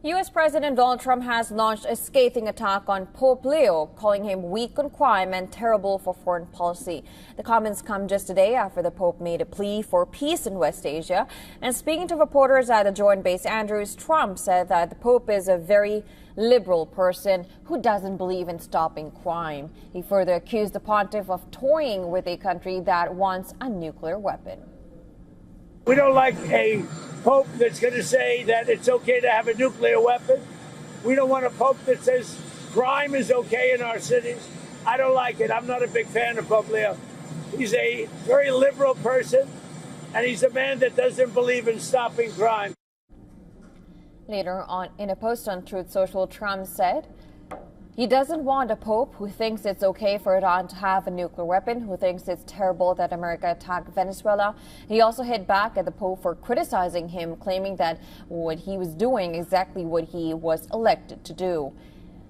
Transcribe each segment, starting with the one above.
U.S. President Donald Trump has launched a scathing attack on Pope Leo, calling him weak on crime and terrible for foreign policy. The comments come just a day after the Pope made a plea for peace in West Asia. And speaking to reporters at the Joint Base Andrews, Trump said that the Pope is a very liberal person who doesn't believe in stopping crime. He further accused the pontiff of toying with a country that wants a nuclear weapon. We don't like a pope that's going to say that it's okay to have a nuclear weapon. We don't want a pope that says crime is okay in our cities. I don't like it. I'm not a big fan of Pope Leo. He's a very liberal person, and he's a man that doesn't believe in stopping crime. Later on, in a post on Truth Social, Trump said he doesn't want a pope who thinks it's okay for Iran to have a nuclear weapon, who thinks it's terrible that America attacked Venezuela. He also hit back at the Pope for criticizing him, claiming that what he was doing exactly what he was elected to do.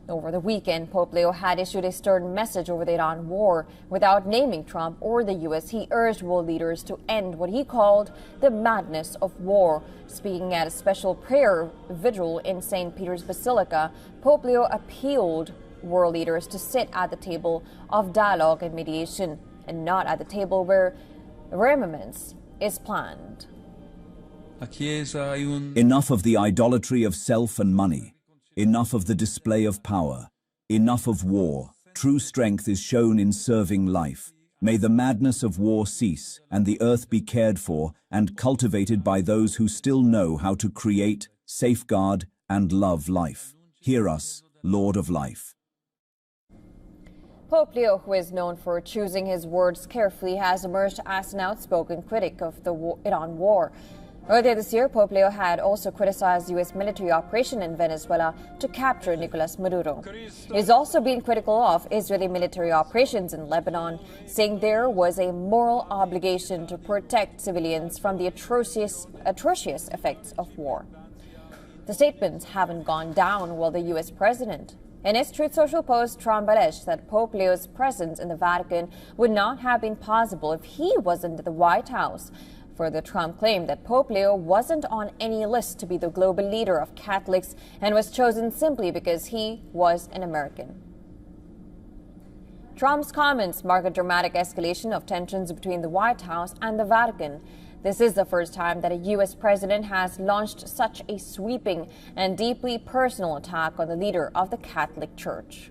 Over the weekend, Pope Leo had issued a stern message over the Iran war. Without naming Trump or the U.S., he urged world leaders to end what he called the madness of war. Speaking at a special prayer vigil in St. Peter's Basilica, Pope Leo appealed world leaders to sit at the table of dialogue and mediation, and not at the table where rearmaments is planned. Enough of the idolatry of self and money. Enough of the display of power. Enough of war. True strength is shown in serving life. May the madness of war cease, and the earth be cared for and cultivated by those who still know how to create, safeguard, and love life. Hear us, Lord of Life. Pope Leo, who is known for choosing his words carefully, has emerged as an outspoken critic of the Iran war. Earlier this year, Pope Leo had also criticized U.S. military operation in Venezuela to capture Nicolas Maduro. He's also been critical of Israeli military operations in Lebanon, saying there was a moral obligation to protect civilians from the atrocious effects of war. The statements haven't gone down while the U.S. president. In his Truth Social post, Trump alleged that Pope Leo's presence in the Vatican would not have been possible if he wasn't at the White House. Further, Trump claimed that Pope Leo wasn't on any list to be the global leader of Catholics and was chosen simply because he was an American. Trump's comments mark a dramatic escalation of tensions between the White House and the Vatican. This is the first time that a U.S. president has launched such a sweeping and deeply personal attack on the leader of the Catholic Church.